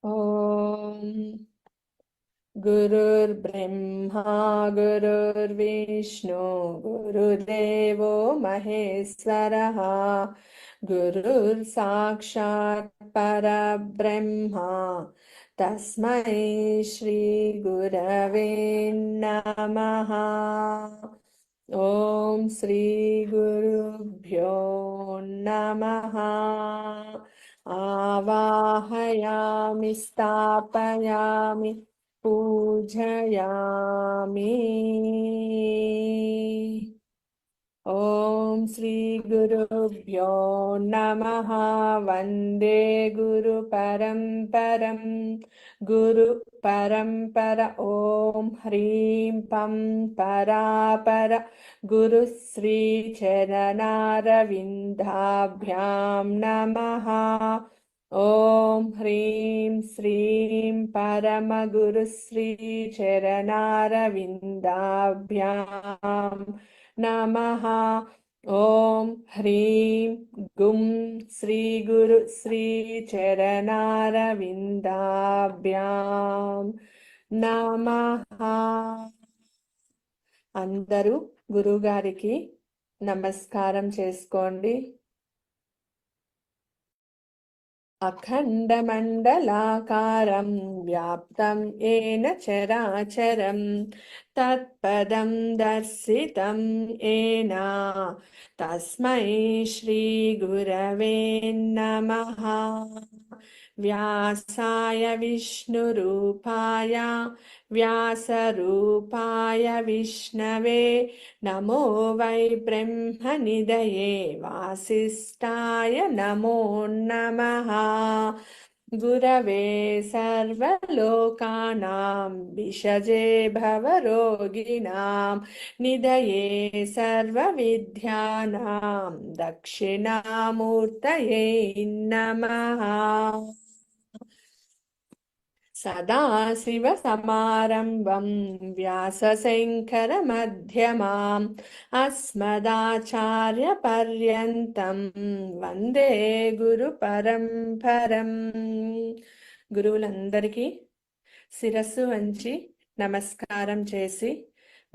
ॐ गुरुर्ब्रह्मा गुरुर्विष्णु गुरुदेवो महेश्वरः गुरुर्साक्षात् परब्रह्मा तस्मै श्रीगुरवे नमः। ॐ श्रीगुरुभ्यो नमः। आवाहयामि स्थापयामि पूजयामि। ॐ श्रीगुरुभ्यो नमः। वन्दे गुरुपरम्परं गुरुपरम्पर। ॐ ह्रीं पं परापर गुरुश्रीचरणारविन्दाभ्यां नमः। ॐ ह्रीं श्रीं परमगुरुश्रीचरणारविन्दाभ्यां नमः। ॐ ह्रीं गुं श्रीगुरु श्रीचरणारविन्दाभ्यां नमः। అందరూ గురుగారికి నమస్కారం చేసుకోండి. అఖండమండలాకారం వ్యాప్తం ఏన చరాచరం తత్పదం దర్శితం ఏన తస్మై శ్రీ గురవే నమః. వ్యాసాయ విష్ణురూపాయ వ్యాసరూపాయ విష్ణవే నమో వై బ్రహ్మనిధయే వాసిష్ఠాయ నమో నమః. గురవే సర్వలోకానాం విషజే భవరోగిణాం నిధయే సర్వవిద్యానాం దక్షిణామూర్తయే నమః. సదాశివసమారంభం వ్యాసశంకరమధ్యమాం అస్మదాచార్యపర్యంతం వందే గురుపరంపరం. గురువులందరికీ శిరస్సు వంచి నమస్కారం చేసి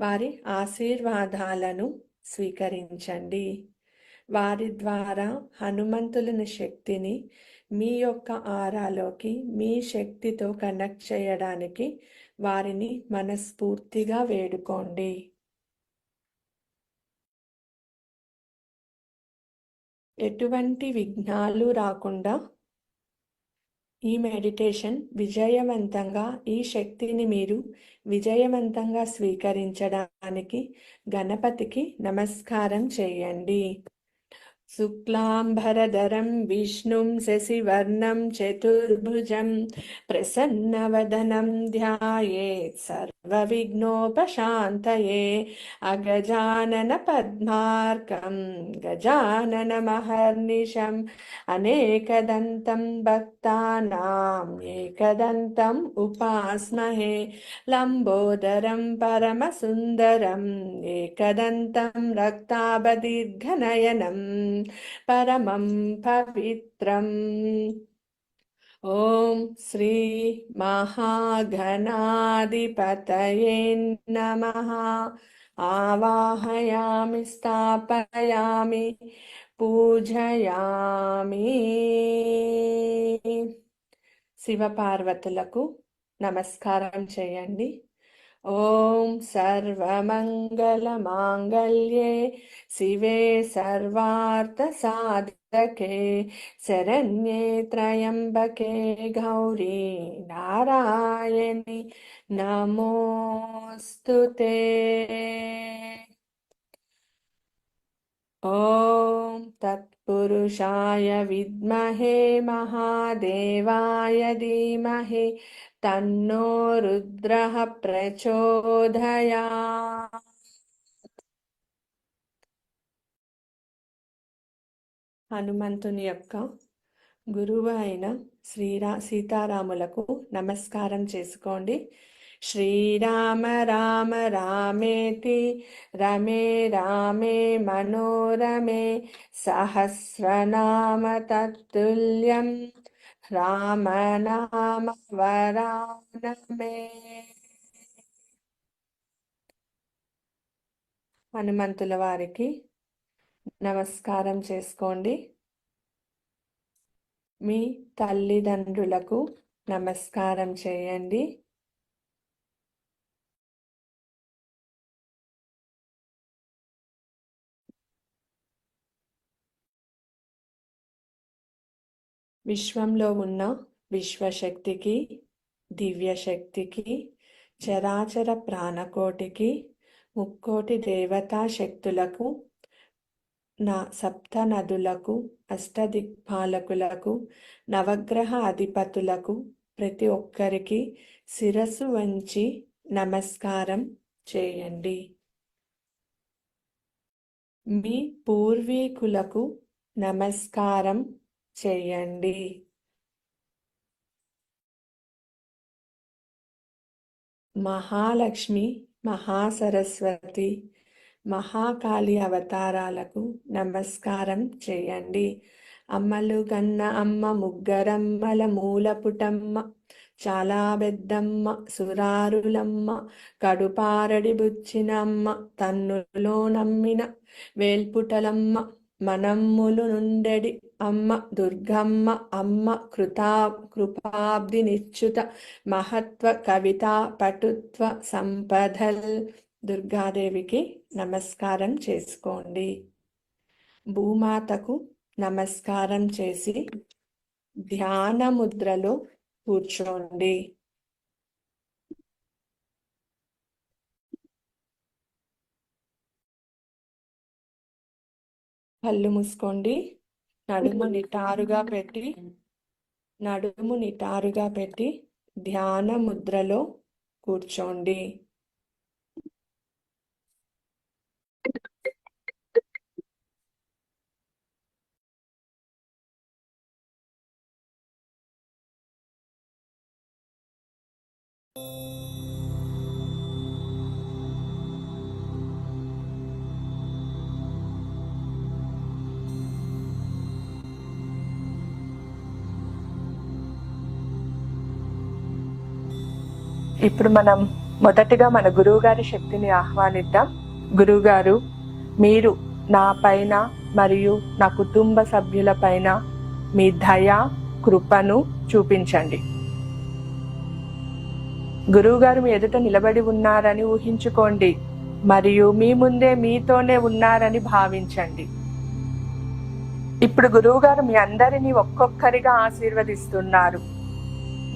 వారి ఆశీర్వాదాలను స్వీకరించండి. వారి ద్వారా హనుమంతుని శక్తిని మీ యొక్క ఆరాలోకి మీ శక్తితో కనెక్ట్ చేయడానికి వారిని మనస్ఫూర్తిగా వేడుకోండి. ఎటువంటి విఘ్నాలు రాకుండా ఈ మెడిటేషన్ విజయవంతంగా, ఈ శక్తిని మీరు విజయవంతంగా స్వీకరించడానికి గణపతికి నమస్కారం చేయండి. శుక్లాంబరధరం విష్ణుం శశివర్ణం చతుర్భుజం ప్రసన్నవదనం ధ్యాయేత్ సర్వవిఘ్నోపశాంతయే. అగజానన పద్మార్కం గజాననమహర్నిశం అనేకదంతం భక్తానాం ఏకదంతం ఉపాస్మహే. లంబోదరం పరమసుందరం ఏకదంతం రక్తాభదీర్ఘనయనం పరమం పవిత్రం. ఓం శ్రీ మహాగణాధిపతయే నమః. ఆవాహయామి స్థాపయామి పూజయామి. శివపార్వతులకు నమస్కారం చేయండి. ఓం సర్వమంగళమాంగళ్యే శివే సర్వార్థసాధకే శరణ్యే త్రయంబకే గౌరీ నారాయణి నమోస్తుతే. ఓం తత్పురుషాయ విద్మహే మహాదేవాయ ధీమహి తన్నో రుద్రః ప్రచోదయాత్. హనుమంతుని యొక్క గురువు అయిన సీతారాములకు నమస్కారం చేసుకోండి. శ్రీరామ రామ రామేతి రమే రామే మనోరమే సహస్రనామ తత్తుల్యం రామనామ వరానమే. హనుమంతుల వారికి నమస్కారం చేసుకోండి. మీ తల్లిదండ్రులకు నమస్కారం చేయండి. విశ్వంలో ఉన్న విశ్వశక్తికి, దివ్యశక్తికి, చరాచర ప్రాణకోటికి, ముక్కోటి దేవతా శక్తులకు, నా సప్త నదులకు, అష్టదిక్పాలకులకు, నవగ్రహ అధిపతులకు, ప్రతి ఒక్కరికి శిరస్సు వంచి నమస్కారం చేయండి. మీ పూర్వీకులకు నమస్కారం చేయండి. మహాలక్ష్మి, మహాసరస్వతి, మహాకాళి అవతారాలకు నమస్కారం చేయండి. అమ్మలు గన్న అమ్మ, ముగ్గరమ్మల మూలపుటమ్మ, చాలా పెద్దమ్మ, సురారులమ్మ, కడుపారడి బుచ్చిన అమ్మ, తన్నులో నమ్మిన వేల్పుటలమ్మ, మనమ్ములు నుండెడి అమ్మ, దుర్గమ్మ అమ్మ, కృపాబ్ది నిచ్యుత, మహత్వ కవితా పటుత్వ సంపదల్ దుర్గాదేవికి నమస్కారం చేసుకోండి. భూమాతకు నమస్కారం చేసి ధ్యాన ముద్రలో కూర్చోండి. కళ్ళు మూసుకోండి. నడుము నిటారుగా పెట్టి ధ్యాన ముద్రలో కూర్చోండి. ఇప్పుడు మనం మొదటిగా మన గురువుగారి శక్తిని ఆహ్వానిద్దాం. గురువుగారు, మీరు నా పైన మరియు నా కుటుంబ సభ్యుల పైన మీ దయ, కృపను చూపించండి. గురువుగారు మీ ఎదుట నిలబడి ఉన్నారని ఊహించుకోండి మరియు మీ ముందే మీతోనే ఉన్నారని భావించండి. ఇప్పుడు గురువుగారు మీ అందరినీ ఒక్కొక్కరిగా ఆశీర్వదిస్తున్నారు.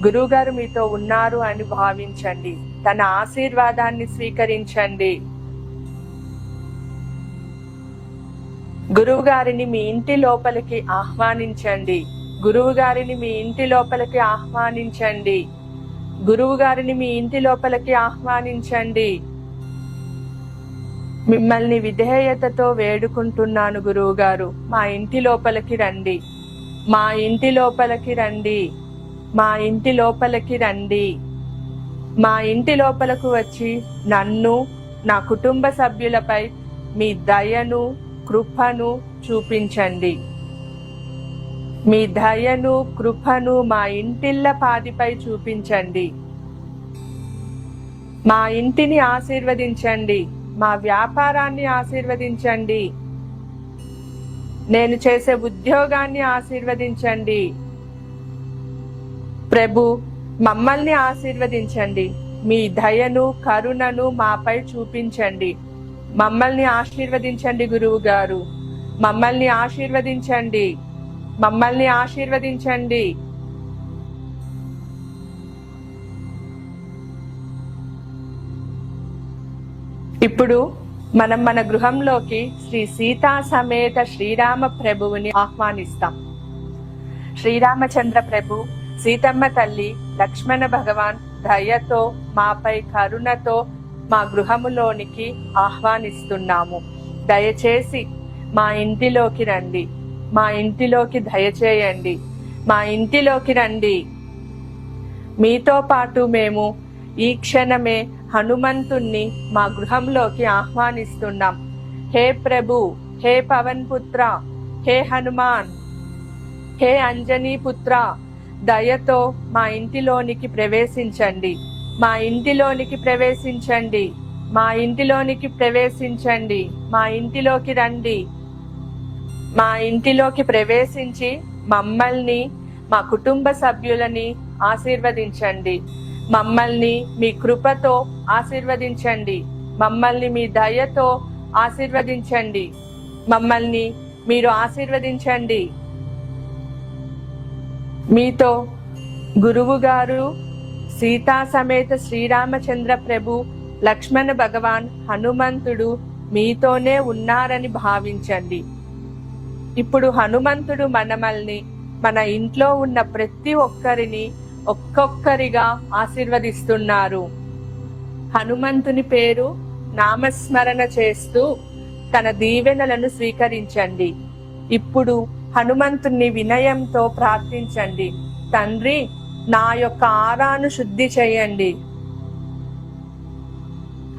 గురువుగారు మీతో ఉన్నారు అని భావించండి. తన ఆశీర్వాదాన్ని స్వీకరించండి. గురువుగారిని మీ ఇంటి లోపలికి ఆహ్వానించండి. గురువుగారిని మీ ఇంటి లోపలికి ఆహ్వానించండి. గురువుగారిని మీ ఇంటి లోపలికి ఆహ్వానించండి. మిమ్మల్ని విధేయతతో వేడుకుంటున్నాను గురువుగారు, మా ఇంటి లోపలికి రండి, మా ఇంటి లోపలికి రండి, మా ఇంటి లోపలికి రండి. మా ఇంటి లోపలకు వచ్చి నన్ను, నా కుటుంబ సభ్యులపై మీ దయను, కృపను చూపించండి. మీ దయను, కృపను మా ఇంటిళ్ళ పాదిపై చూపించండి. మా ఇంటిని ఆశీర్వదించండి. మా వ్యాపారాన్ని ఆశీర్వదించండి. నేను చేసే ఉద్యోగాన్ని ఆశీర్వదించండి. ప్రభు, మమ్మల్ని ఆశీర్వదించండి. మీ దయను, కరుణను మాపై చూపించండి. మమ్మల్ని ఆశీర్వదించండి గురువు గారు, మమ్మల్ని ఆశీర్వదించండి, మమ్మల్ని ఆశీర్వదించండి. ఇప్పుడు మనం మన గృహంలోకి శ్రీ సీతా సమేత శ్రీరామ ప్రభువుని ఆహ్వానిస్తాం. శ్రీరామచంద్ర ప్రభు, సీతమ్మ తల్లి, లక్ష్మణ భగవాన్ దయతో, మాపై కరుణతో మా గృహములోనికి ఆహ్వానిస్తున్నాము. దయచేసి మా ఇంటిలోకి రండి, మా ఇంటిలోకి దయచేయండి, మా ఇంటిలోకి రండి. మీతో పాటు మేము ఈ క్షణమే హనుమంతుణ్ణి మా గృహంలోకి ఆహ్వానిస్తున్నాం. హే ప్రభు, హే పవన్ పుత్ర, హే హనుమాన్, హే అంజనీ పుత్ర, దయతో మా ఇంటిలోనికి ప్రవేశించండి. మా ఇంటిలోనికి ప్రవేశించండి. మా ఇంటిలోనికి ప్రవేశించండి. మా ఇంటిలోకి రండి. మా ఇంటిలోకి ప్రవేశించి మమ్మల్ని, మా కుటుంబ సభ్యులని ఆశీర్వదించండి. మమ్మల్ని మీ కృపతో ఆశీర్వదించండి. మమ్మల్ని మీ దయతో ఆశీర్వదించండి. మమ్మల్ని మీరు ఆశీర్వదించండి. మీతో గురువు గారు, సీతా సమేత శ్రీరామచంద్ర ప్రభు, లక్ష్మణ భగవాన్, హనుమంతుడు మీతోనే ఉన్నారని భావించండి. ఇప్పుడు హనుమంతుడు మనమల్ని, మన ఇంట్లో ఉన్న ప్రతి ఒక్కరిని ఒక్కొక్కరిగా ఆశీర్వదిస్తున్నారు. హనుమంతుని పేరు నామస్మరణ చేస్తూ తన దీవెనలను స్వీకరించండి. ఇప్పుడు హనుమంతుని వినయంతో ప్రార్థించండి. తండ్రి, నా యొక్క ఆరాను శుద్ధి చేయండి.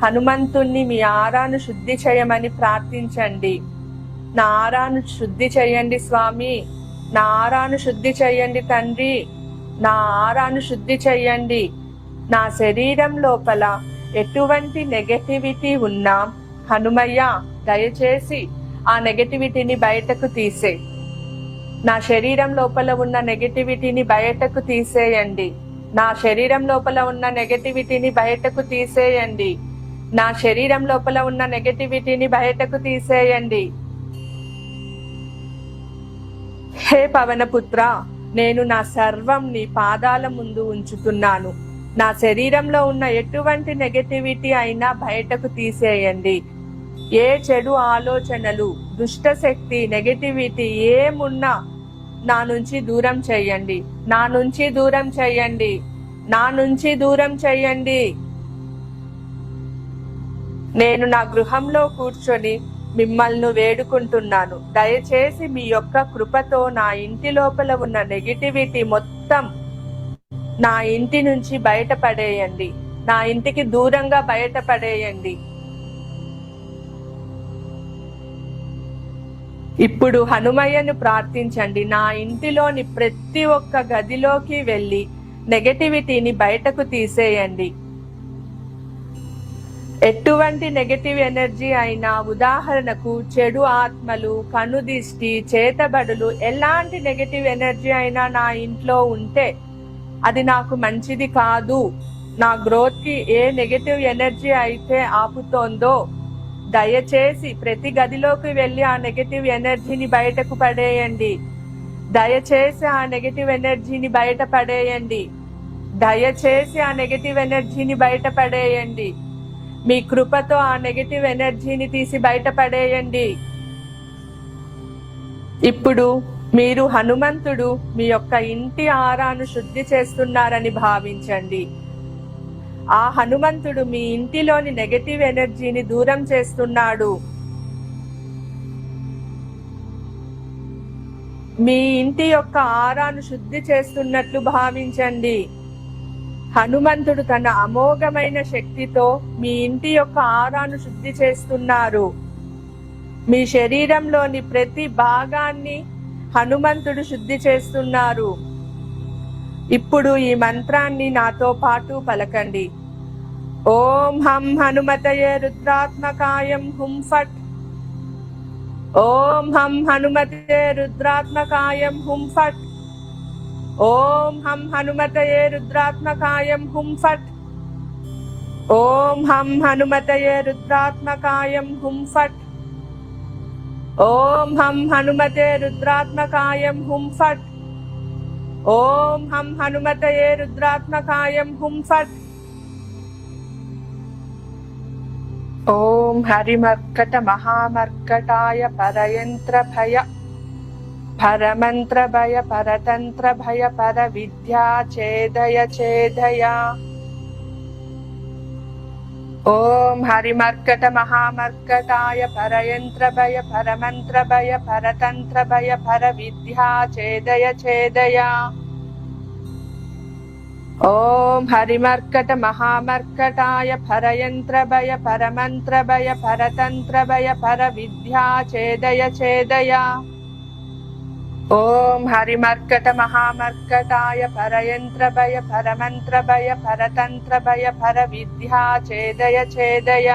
హనుమంతుణ్ణి మీ ఆరాను శుద్ధి చేయమని ప్రార్థించండి. నా ఆరాను శుద్ధి చేయండి స్వామి. నా ఆరాను శుద్ధి చేయండి తండ్రి. నా ఆరాను శుద్ధి చేయండి. నా శరీరం లోపల ఎటువంటి నెగటివిటీ ఉన్నా హనుమయ్య దయచేసి ఆ నెగటివిటీని బయటకు తీసే. నా శరీరం లోపల ఉన్న నెగటివిటీని బయటకు తీసేయండి. నా శరీరం లోపల ఉన్న నెగటివిటీని బయటకు తీసేయండి. నా శరీరం లోపల ఉన్న నెగటివిటీని బయటకు తీసేయండి. హే పవనపుత్ర, నేను నా సర్వం నీ పాదాల ముందు ఉంచుతున్నాను. నా శరీరంలో ఉన్న ఎటువంటి నెగటివిటీ అయినా బయటకు తీసేయండి. ఏ చెడు ఆలోచనలు, దుష్ట శక్తి, నెగటివిటీ ఏమున్నా నా నుంచి దూరం చేయండి. నా నుంచి దూరం చేయండి. నా నుంచి దూరం చేయండి. నేను నా గృహంలో కూర్చొని మిమ్మల్ని వేడుకుంటున్నాను. దయచేసి మీ యొక్క కృపతో నా ఇంటి లోపల ఉన్న నెగటివిటీ మొత్తం నా ఇంటి నుంచి బయటపడేయండి. నా ఇంటికి దూరంగా బయటపడేయండి. ఇప్పుడు హనుమయ్యను ప్రార్థించండి. నా ఇంటిలోని ప్రతి ఒక్క గదిలోకి వెళ్ళి నెగటివిటీని బయటకు తీసేయండి. ఎటువంటి నెగటివ్ ఎనర్జీ అయినా, ఉదాహరణకు చెడు ఆత్మలు, కనుదిష్టి, చేతబడులు, ఎలాంటి నెగటివ్ ఎనర్జీ అయినా నా ఇంట్లో ఉంటే అది నాకు మంచిది కాదు. నా గ్రోత్ కి ఏ నెగటివ్ ఎనర్జీ అయితే ఆపుతోందో దయచేసి ప్రతి గదిలోకి వెళ్ళి ఆ నెగటివ్ ఎనర్జీని బయటకు పడేయండి. దయచేసి ఆ నెగటివ్ ఎనర్జీని బయట పడేయండి. దయచేసి ఆ నెగటివ్ ఎనర్జీని బయట పడేయండి. మీ కృపతో ఆ నెగటివ్ ఎనర్జీని తీసి బయట పడేయండి. ఇప్పుడు మీరు హనుమంతుడు మీ యొక్క ఇంటి ఆరాను శుద్ధి చేస్తున్నారని భావించండి. ఆ హనుమంతుడు మీ ఇంటిలోని నెగటివ్ ఎనర్జీని దూరం చేస్తున్నాడు. మీ ఇంటి యొక్క ఆరాను శుద్ధి చేస్తున్నట్లు భావించండి. హనుమంతుడు తన అమోఘమైన శక్తితో మీ ఇంటి యొక్క ఆరాను శుద్ధి చేస్తున్నారు. మీ శరీరంలోని ప్రతి భాగాన్ని హనుమంతుడు శుద్ధి చేస్తున్నారు. ఇప్పుడు ఈ మంత్రాన్ని నాతో పాటు పలకండి. ఓం హం హనుమతయే రుద్రాత్మకాయం హుం ఫట్. ఓం హం హనుమతయే రుద్రాత్మకాయం హుం ఫట్. ఓం హం హనుమతయే రుద్రాత్మకాయం హుం ఫట్. ఓం హం హనుమతయే రుద్రాత్మకాయం హుం ఫట్. ఓం హం హనుమతే రుద్రాత్మకాయం హుం ఫట్. ఓం హం హనుమతయే రుద్రాత్మకాయం హుం ఫట్. ఓం హరిమర్కట మహామర్కటాయ పరయంత్ర భయ పరమంత్ర భయ పరతంత్ర భయ పర విద్యా ఛేదయ ఛేదయ. ఓం హరిమర్కట మహామర్కటాయ పరయంత్ర భయ పరమంత్ర భయ పరతంత్ర భయ పర విద్యా ఛేదయ ఛేదయ. ఓం హరిమర్కట మహామర్కటాయ పరయంత్ర భయ పరమంత్ర భయ పరతంత్ర భయ పర విద్యా ఛేదయ ఛేదయ. ఓం హరిమర్కట మహామర్కటాయ పరయంత్ర భయ పరమంత్ర భయ పరతంత్ర భయ పర విద్యా ఛేదయ ఛేదయ.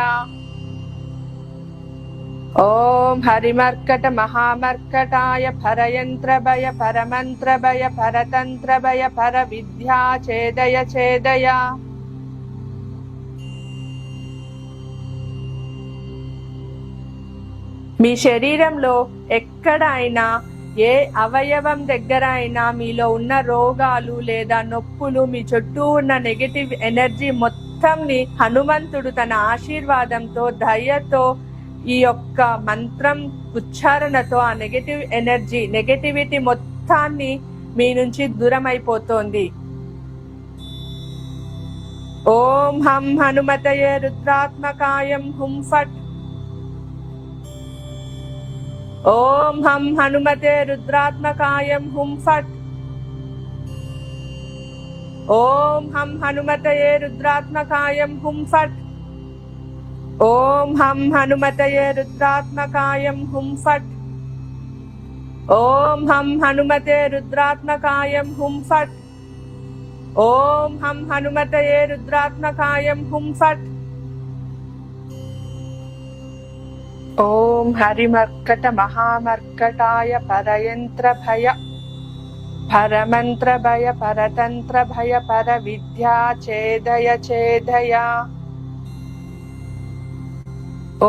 ఓం హరిమర్కట మహామర్కటాయ పరయంత్ర భయ పరమంత్ర భయ పరతంత్ర భయ పర విద్యా ఛేదయ ఛేదయ. మీ శరీరంలో ఎక్కడ అయినా ఏ అవయవం దగ్గర అయినా మీలో ఉన్న రోగాలు లేదా నొప్పులు, మీ చుట్టూ ఉన్న నెగటివ్ ఎనర్జీ మొత్తంని హనుమంతుడు తన ఆశీర్వాదంతో, దయతో, ఈ యొక్క మంత్రం ఉచ్చారణతో ఆ నెగటివ్ ఎనర్జీ, నెగటివిటీ మొత్తాన్ని మీ నుంచి దూరం అయిపోతోంది. ఓం హం హనుమతయే రుద్రాత్మకాయం హుం ఫట్. ఓం హం హనుమతే రుద్రాత్మకాయం హుం ఫట్. ఓం హం హనుమతయే రుద్రాత్మకాయం హుం ఫట్. ఓం హం హనుమతయే రుద్రాత్మకాయం హుం ఫట్. ఓం హం హనుమతే రుద్రాత్మకాయం హుం ఫట్. ఓం హం హనుమతయే రుద్రాత్మకాయం హుం ఫట్. ఓం హరిమర్కట మహామర్కటాయ పరయంత్ర భయ పరమంత్ర భయ పరతంత్ర భయ పర విద్యా ఛేదయ ఛేదయ.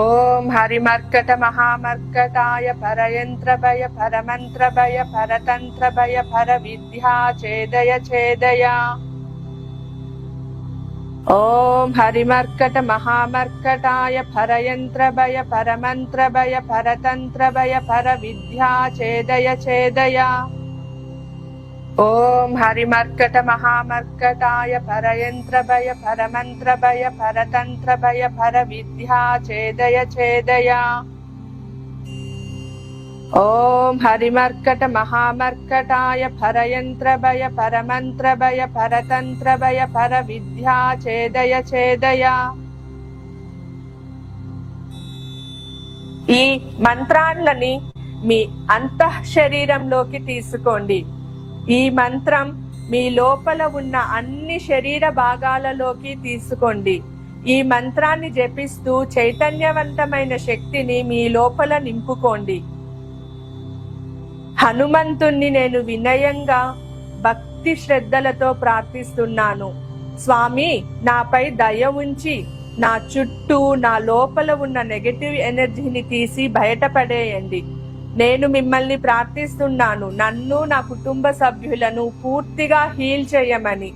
ఓం హరిమర్కట మహామర్కటాయ పరయంత్ర భయ పరమంత్ర భయ పరతంత్ర భయ పర విద్యా ఛేదయ ఛేదయ. ఓం హరిమర్కట మహామర్కటాయ పరయంత్ర భయ పరమంత్ర భయ పరతంత్ర భయ పర విద్యా ఛేదయ ఛేదయ. ఓం హరిమర్కట మహామర్కటాయ పరయంత్ర భయ పరమంత్ర భయ పరతంత్ర భయ పర విద్యా ఛేదయ ఛేదయ. ఓం హరిమర్కట మహామర్కటాయ పరయంత్ర భయ పరమంత్ర భయ పరతంత్ర భయ పర విద్యా ఛేదయ ఛేదయ. ఈ మంత్రాలని మీ అంతః శరీరంలోకి తీసుకోండి. ఈ మంత్రం మీ లోపల ఉన్న అన్ని శరీర భాగాలలోకి తీసుకోండి. ఈ మంత్రాన్ని జపిస్తూ చైతన్యవంతమైన శక్తిని మీ లోపల నింపుకోండి. హనుమంతుణ్ణి నేను వినయంగా భక్తి శ్రద్ధలతో ప్రార్థిస్తున్నాను. స్వామి, నాపై దయ ఉంచి నా చుట్టూ, నా లోపల ఉన్న నెగటివ్ ఎనర్జీని తీసి బయటపడేయండి. నేను మిమ్మల్ని ప్రార్థిస్తున్నాను, నన్ను, నా కుటుంబ సభ్యులను పూర్తిగా హీల్ చేయమని.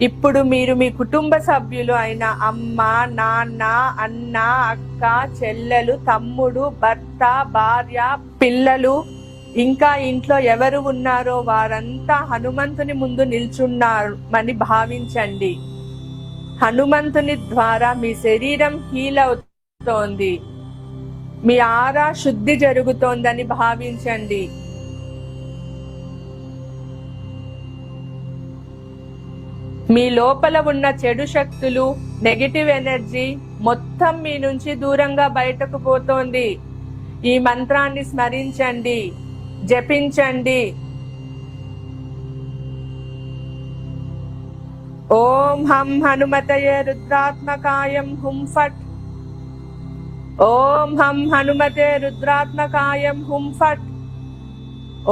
ఇప్పుడు మీరు మీ కుటుంబ సభ్యులు అయిన అమ్మ, నాన్న, అన్న, అక్క, చెల్లెలు, తమ్ముడు, భర్త, భార్య, పిల్లలు, ఇంకా ఇంట్లో ఎవరు ఉన్నారో వారంతా హనుమంతుని ముందు నిల్చున్నారని భావించండి. హనుమంతుని ద్వారా మీ శరీరం హీల్ అవుతోంది. మీ ఆరా శుద్ధి జరుగుతోందని భావించండి. మీ లోపల ఉన్న చెడు శక్తులు, నెగటివ్ ఎనర్జీ మొత్తం మీ నుంచి దూరంగా బయటకు పోతోంది. ఈ మంత్రాన్ని స్మరించండి, జపించండి. ఓం హం హనుమతయే రుద్రాత్మకాయం హుం ఫట్. ఓం హం హనుమతే రుద్రాత్మకాయం హుం ఫట్.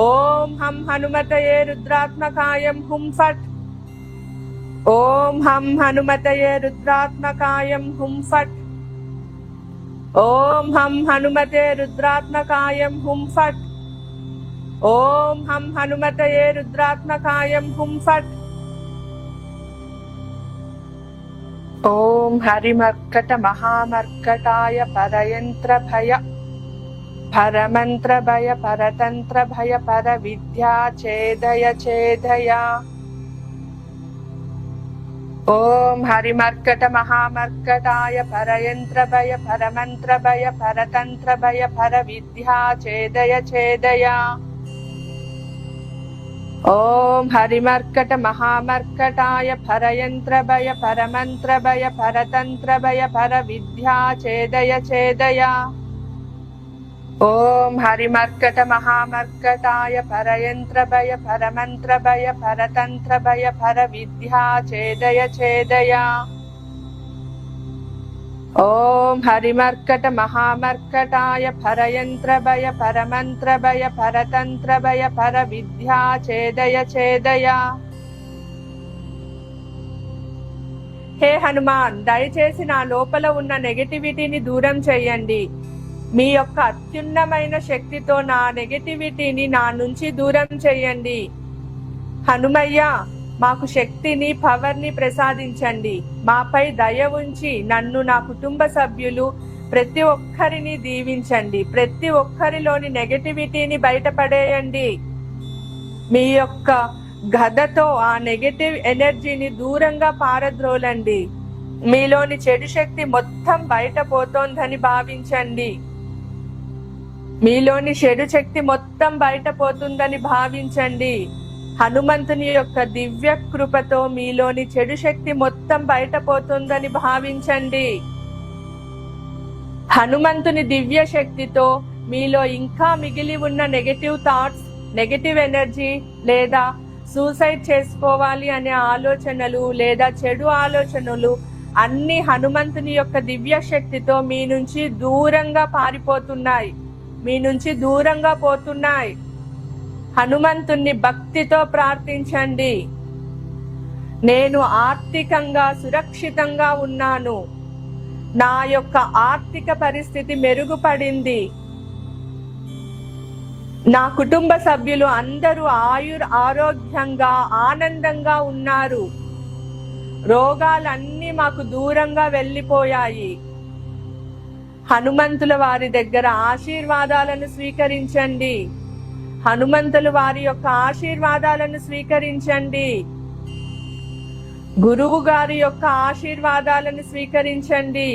ఓం హం హనుమతయే రుద్రాత్మకాయం హుం ఫట్. ఓం హం హనుమతయే రుద్రాత్మకాయం హుం ఫట్. ఓం హం హనుమతే రుద్రాత్మకాయం హుం ఫట్. ఓం హం హనుమతయే రుద్రాత్మకాయం హుం ఫట్. ఓం హరిమర్కట మహామర్కటాయ పరయంత్ర భయ పరమంత్ర భయ పరతంత్ర భయ పర విద్యా ఛేదయ ఛేదయ. ఓం హరిమర్కట మహామర్కటాయ పరయంత్ర భయ పరమంత్ర భయ పరతంత్ర భయ పర విద్యా ఛేదయ ఛేదయ. ఓం హరిమర్కట మహామర్కటాయ పరయంత్ర భయ పరమంత్ర భయ పరతంత్ర భయ పర విద్యా ఛేదయ ఛేదయ. ఓం హరిమర్కట మహామర్కటాయ పరయంత్రభయ పరమంత్రభయ పరతంత్రభయ పర విద్యా ఛేదయ ఛేదయ. ఓం హరిమర్కట మహామర్కటాయ పరయంత్రభయ పరమంత్రభయ పరతంత్రభయ పర విద్యా ఛేదయ ఛేదయ. హే హనుమాన్, దయచేసి నా లోపల ఉన్న నెగటివిటీని దూరం చేయండి. మీ యొక్క అత్యున్నతమైన శక్తితో నా నెగటివిటీని నా నుంచి దూరం చేయండి. హనుమయ్య, మాకు శక్తిని, పవర్ని ప్రసాదించండి. మాపై దయ ఉంచి నన్ను, నా కుటుంబ సభ్యులు ప్రతి ఒక్కరిని దీవించండి. ప్రతి ఒక్కరిలోని నెగటివిటీని బయటపడేయండి. మీ యొక్క గదతో ఆ నెగటివ్ ఎనర్జీని దూరంగా పారద్రోలండి. మీలోని చెడు శక్తి మొత్తం బయట పోతోందని భావించండి. మీలోని చెడు శక్తి మొత్తం బయట పోతుందని భావించండి. హనుమంతుని యొక్క దివ్య కృపతో మీలోని చెడు శక్తి మొత్తం బయట పోతుందని భావించండి. హనుమంతుని దివ్య శక్తితో మీలో ఇంకా మిగిలి ఉన్న నెగటివ్ థాట్స్, నెగటివ్ ఎనర్జీ లేదా సూసైడ్ చేసుకోవాలి అనే ఆలోచనలు లేదా చెడు ఆలోచనలు అన్ని హనుమంతుని యొక్క దివ్య శక్తితో మీ నుంచి దూరంగా పారిపోతున్నాయి, మీ నుంచి దూరంగా పోతున్నాయి. హనుమంతుణ్ణి భక్తితో ప్రార్థించండి. నేను ఆర్థికంగా సురక్షితంగా ఉన్నాను. నా యొక్క ఆర్థిక పరిస్థితి మెరుగుపడింది. నా కుటుంబ సభ్యులు అందరూ ఆరోగ్యంగా ఆనందంగా ఉన్నారు. రోగాలన్నీ మాకు దూరంగా వెళ్ళిపోయాయి. హనుమంతుల వారి దగ్గర ఆశీర్వాదాలను స్వీకరించండి. హనుమంతులు వారి యొక్క ఆశీర్వాదాలను స్వీకరించండి. గురువు గారి యొక్క ఆశీర్వాదాలను స్వీకరించండి.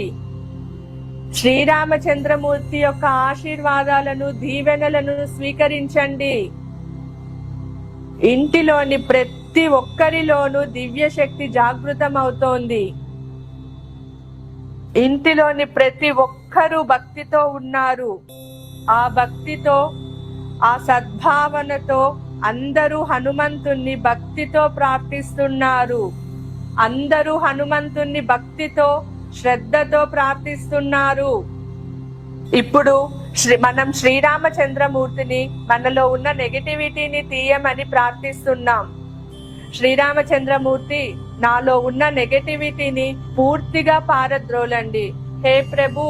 శ్రీరామచంద్రమూర్తి యొక్క ఆశీర్వాదాలను, దీవెనలను స్వీకరించండి. ఇంటిలోని ప్రతి ఒక్కరిలోనూ దివ్య శక్తి జాగృతమవుతోంది. ఇంటిలోని ప్రతి ఒక్కరూ భక్తితో ఉన్నారు. ఆ భక్తితో, ఆ సద్భావనతో అందరూ హనుమంతుణ్ణి భక్తితో ప్రార్థిస్తున్నారు. అందరూ హనుమంతుణ్ణి భక్తితో, శ్రద్ధతో ప్రార్థిస్తున్నారు. ఇప్పుడు మనం శ్రీరామచంద్రమూర్తిని మనలో ఉన్న నెగటివిటీని తీయమని ప్రార్థిస్తున్నాం. శ్రీరామచంద్రమూర్తి, నాలో ఉన్న నెగటివిటీని పూర్తిగా పారద్రోలండి. హే ప్రభు,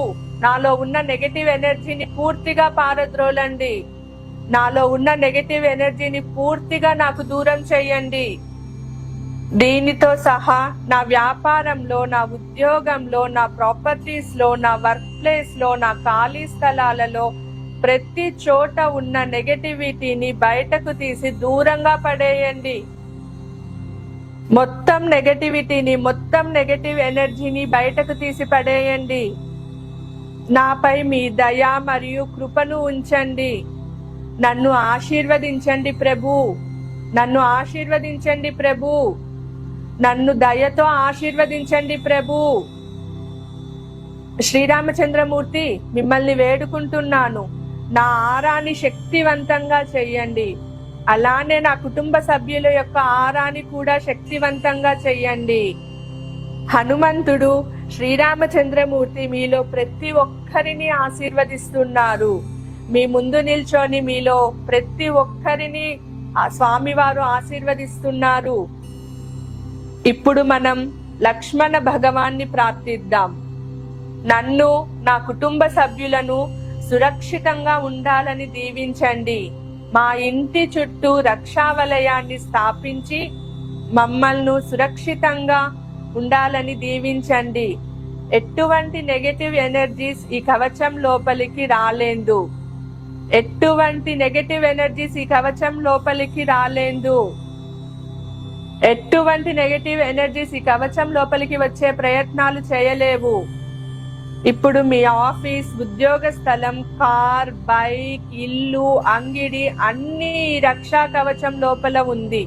నాలో ఉన్న నెగటివ్ ఎనర్జీని పూర్తిగా పారద్రోలండి. నాలో ఉన్న నెగటివ్ ఎనర్జీని పూర్తిగా నాకు దూరం చేయండి. దీనితో సహా నా వ్యాపారంలో, నా ఉద్యోగంలో, నా ప్రాపర్టీస్ లో, నా వర్క్ ప్లేస్ లో, నా ఖాళీ స్థలాలలో ప్రతి చోట ఉన్న నెగటివిటీని బయటకు తీసి దూరంగా పడేయండి. మొత్తం నెగటివిటీని, మొత్తం నెగటివ్ ఎనర్జీని బయటకు తీసి పడేయండి. నాపై మీ దయ మరియు కృపను ఉంచండి. నన్ను ఆశీర్వదించండి ప్రభు. నన్ను ఆశీర్వదించండి ప్రభు. నన్ను దయతో ఆశీర్వదించండి ప్రభు. శ్రీరామచంద్రమూర్తి, మిమ్మల్ని వేడుకుంటున్నాను, నా ఆరాని శక్తివంతంగా చెయ్యండి. అలానే నా కుటుంబ సభ్యుల యొక్క ఆరాని కూడా శక్తివంతంగా చెయ్యండి. హనుమంతుడు, శ్రీరామచంద్రమూర్తి మీలో ప్రతి ఒక్కరిని ఆశీర్వదిస్తున్నారు. మీ ముందు నిల్చొని మీలో ప్రతి ఒక్కరిని ఆ స్వామివారు ఆశీర్వదిస్తున్నారు. ఇప్పుడు మనం లక్ష్మణ భగవాన్ని ప్రార్థిద్దాం. నన్ను, నా కుటుంబ సభ్యులను సురక్షితంగా ఉండాలని దీవించండి. మా ఇంటి చుట్టూ రక్షావలయాన్ని స్థాపించి మమ్మల్ని సురక్షితంగా ఉండాలని దీవించండి. ఎటువంటి నెగటివ్ ఎనర్జీస్ ఈ కవచం లోపలికి రాలేదు. ఎటువంటి నెగటివ్ ఎనర్జీస్ ఈ కవచం లోపలికి రాలేదు. ఎటువంటి నెగటివ్ ఎనర్జీస్ ఈ కవచం లోపలికి వచ్చే ప్రయత్నాలు చేయలేవు. ఇప్పుడు మీ ఆఫీస్, ఉద్యోగ స్థలం, కార్, బైక్, ఇల్లు, అంగిడి అన్ని రక్షా కవచం లోపల ఉంది.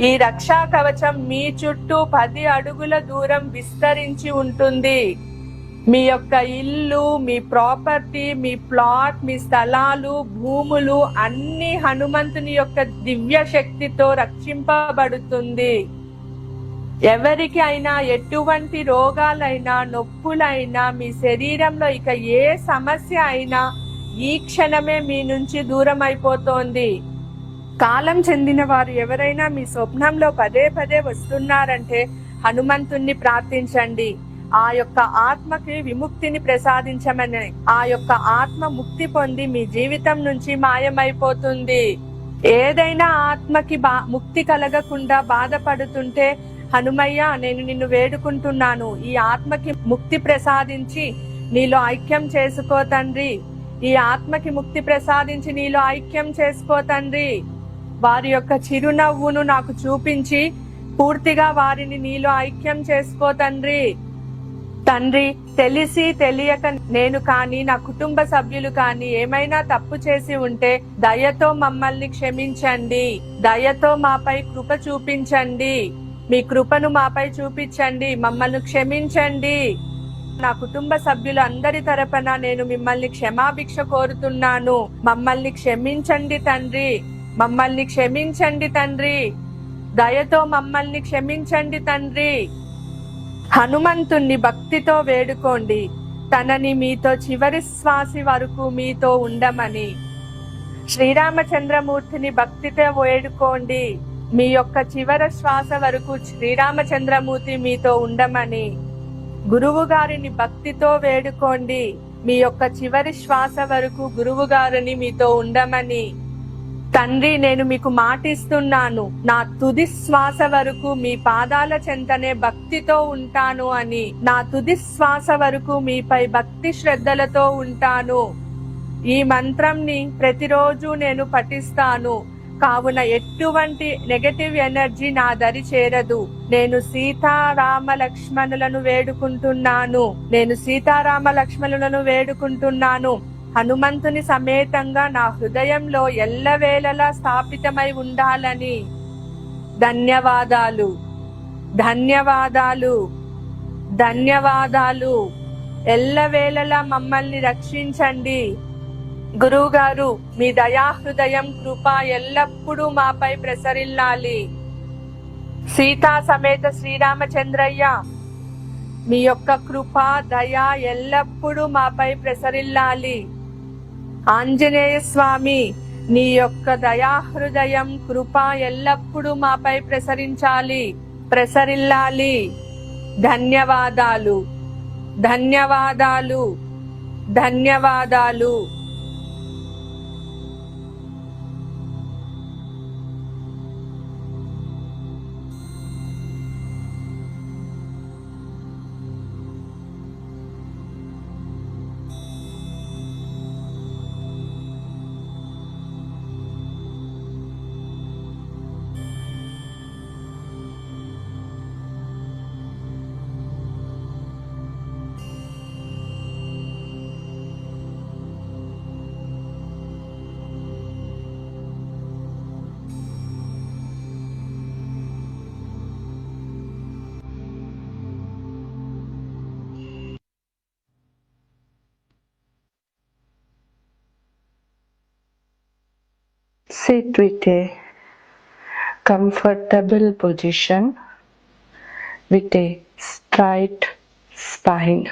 ఈ రక్షా కవచం మీ చుట్టూ 10 అడుగుల దూరం విస్తరించి ఉంటుంది. మీ యొక్క ఇల్లు, మీ ప్రాపర్టీ, మీ ప్లాట్, మీ స్థలాలు, భూములు అన్ని హనుమంతుని యొక్క దివ్య శక్తితో రక్షింపబడుతుంది. ఎవరికి అయినా ఎటువంటి రోగాలైనా, నొప్పులైనా, మీ శరీరంలో ఇక ఏ సమస్య అయినా ఈ క్షణమే మీ నుంచి దూరం అయిపోతోంది. కాలం చెందిన వారు ఎవరైనా మీ స్వప్నంలో పదే పదే వస్తున్నారంటే హనుమంతుణ్ణి ప్రార్థించండి. ఆ యొక్క ఆత్మకి విముక్తిని ప్రసాదించమని. ఆ యొక్క ఆత్మ ముక్తి పొంది మీ జీవితం నుంచి మాయమైపోతుంది. ఏదైనా ఆత్మకి ముక్తి కలగకుండా బాధపడుతుంటే హనుమయ్య, నేను నిన్ను వేడుకుంటున్నాను, ఈ ఆత్మకి ముక్తి ప్రసాదించి నీలో ఐక్యం చేసుకో తండ్రి. ఈ ఆత్మకి ముక్తి ప్రసాదించి నీలో ఐక్యం చేసుకో తండ్రి. వారి యొక్క చిరునవ్వును నాకు చూపించి పూర్తిగా వారిని నీలో ఐక్యం చేసుకో తండ్రి. తండ్రి, తెలిసి తెలియక నేను కానీ నా కుటుంబ సభ్యులు కానీ ఏమైనా తప్పు చేసి ఉంటే దయతో మమ్మల్ని క్షమించండి. దయతో మాపై కృప చూపించండి. మీ కృపను మాపై చూపించండి. మమ్మల్ని క్షమించండి. నా కుటుంబ సభ్యులు అందరి తరపున నేను మిమ్మల్ని క్షమాభిక్ష కోరుతున్నాను. మమ్మల్ని క్షమించండి తండ్రి. మమ్మల్ని క్షమించండి తండ్రి. దయతో మమ్మల్ని క్షమించండి తండ్రి. హనుమంతుణ్ణి భక్తితో వేడుకోండి. తనని మీతో చివరి శ్వాస వరకు మీతో ఉండమని. శ్రీరామచంద్రమూర్తిని భక్తితో వేడుకోండి. మీ యొక్క చివరి శ్వాస వరకు శ్రీరామచంద్రమూర్తి మీతో ఉండమని. గురువు గారిని భక్తితో వేడుకోండి. మీ యొక్క చివరి శ్వాస వరకు గురువు గారిని మీతో ఉండమని. తండ్రి, నేను మీకు మాటిస్తున్నాను, నా తుది శ్వాస వరకు మీ పాదాల చెంతనే భక్తితో ఉంటాను అని. నా తుది శ్వాస వరకు మీపై భక్తి శ్రద్ధలతో ఉంటాను. ఈ మంత్రంని ప్రతిరోజు నేను పఠిస్తాను. కావున ఎటువంటి నెగటివ్ ఎనర్జీ నా దరి చేరదు. నేను సీతారామ లక్ష్మణులను వేడుకుంటున్నాను. నేను సీతారామ లక్ష్మణులను వేడుకుంటున్నాను. హనుమంతుని సమేతంగా నా హృదయంలో ఎల్లవేళలా స్థాపితమై ఉండాలని. ధన్యవాదాలు, ధన్యవాదాలు, ధన్యవాదాలు. ఎల్లవేళలా మమ్మల్ని రక్షించండి. గురువు గారు, మీ దయాహృదయం, కృప ఎల్లప్పుడూ మాపై ప్రసరిల్లాలి. సీతా సమేత శ్రీరామచంద్రయ్య, మీ యొక్క కృప, దయ ఎల్లప్పుడూ మాపై ప్రసరిల్లాలి. ఆంజనేయ స్వామి, నీ యొక్క దయాహృదయం, కృప ఎల్లప్పుడూ మాపై ప్రసరిల్లాలి. ధన్యవాదాలు, ధన్యవాదాలు, ధన్యవాదాలు. Sit with a comfortable position with a straight spine.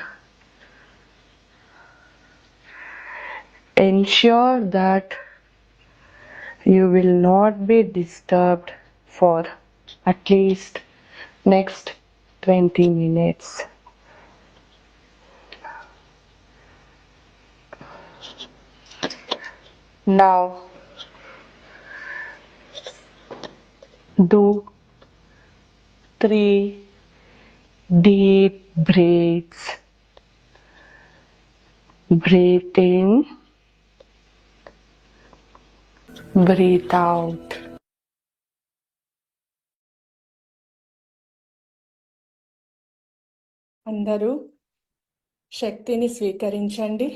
Ensure that you will not be disturbed for at least next 20 minutes. Now do 3 deep breaths. Breathe in, breathe out. అందరూ శక్తిని స్వీకరించండి.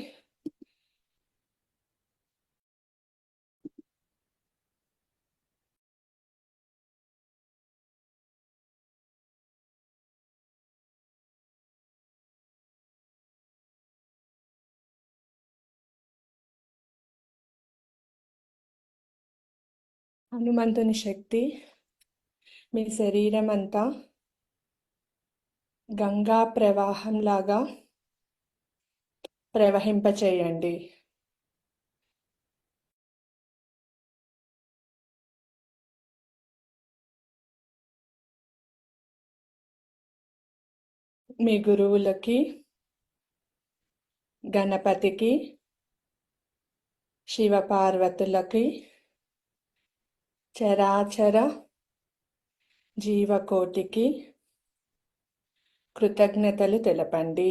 హనుమంతుని శక్తి మీ శరీరం అంతా గంగా ప్రవాహంలాగా ప్రవహింపచేయండి. మీ గురువులకి, గణపతికి, శివపార్వతులకి, చరాచర జీవకోటికి కృతజ్ఞతలు తెలపండి.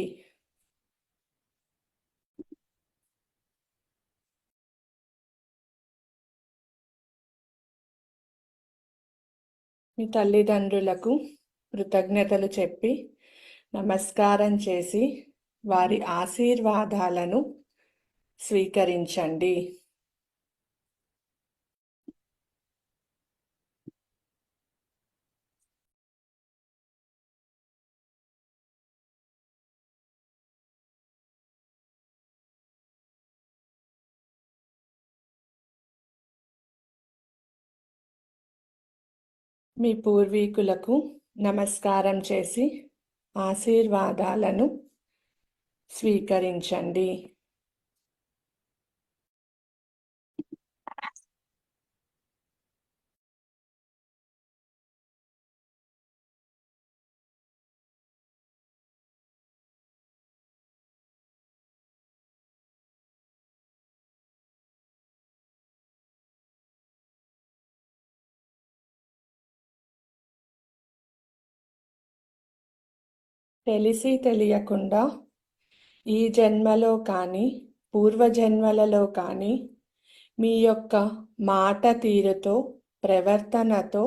మీ తల్లిదండ్రులకు కృతజ్ఞతలు చెప్పి నమస్కారం చేసి వారి ఆశీర్వాదాలను స్వీకరించండి. మీ పూర్వీకులకు నమస్కారం చేసి ఆశీర్వాదాలను స్వీకరించండి. తెలిసి తెలియకుండా ఈ జన్మలో కానీ పూర్వజన్మలలో కానీ మీ యొక్క మాట తీరుతో, ప్రవర్తనతో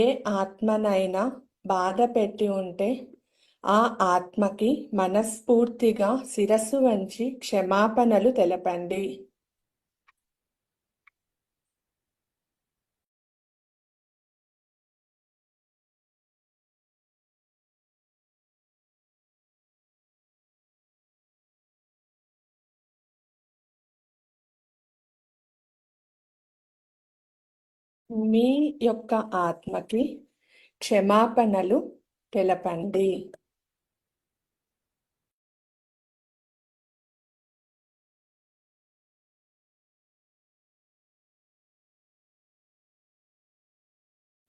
ఏ ఆత్మనైనా బాధ పెట్టి ఉంటే ఆ ఆత్మకి మనస్ఫూర్తిగా శిరస్సు వంచి క్షమాపణలు తెలపండి. మీ యొక్క ఆత్మకి క్షమాపణలు తెలపండి.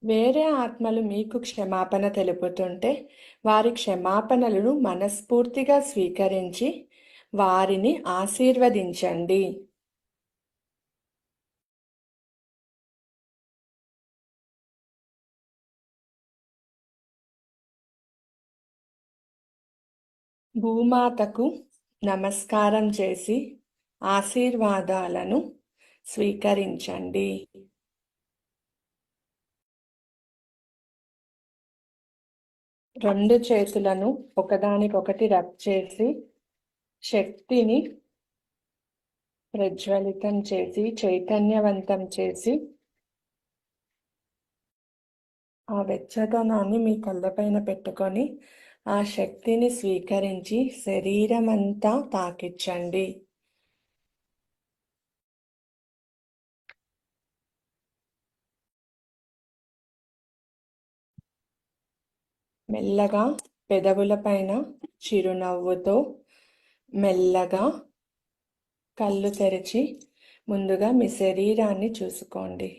వేరే ఆత్మలు మీకు క్షమాపణ తెలుపుతుంటే వారి క్షమాపణలను మనస్ఫూర్తిగా స్వీకరించి వారిని ఆశీర్వదించండి. భూమాతకు నమస్కారం చేసి ఆశీర్వాదాలను స్వీకరించండి. రెండు చేతులను ఒకదానికొకటి రబ్ చేసి శక్తిని ప్రజ్వలితం చేసి చైతన్యవంతం చేసి ఆ వెచ్చదనాన్ని మీ కళ్ళపైన పెట్టుకొని ఆ శక్తిని స్వీకరించి శరీరం అంతా తాకించండి. మెల్లగా పెదవులపైన చిరునవ్వుతో మెల్లగా కళ్ళు తెరిచి ముందుగా మీ శరీరాన్ని చూసుకోండి.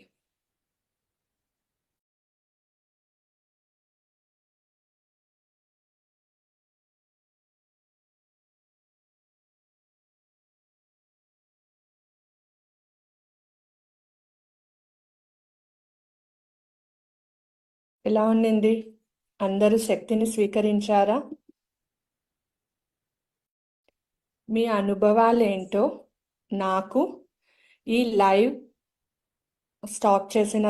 ఎలా ఉండింది? అందరూ శక్తిని స్వీకరించారా? మీ అనుభవాలు ఏంటో నాకు ఈ లైవ్ స్టాప్ చేసిన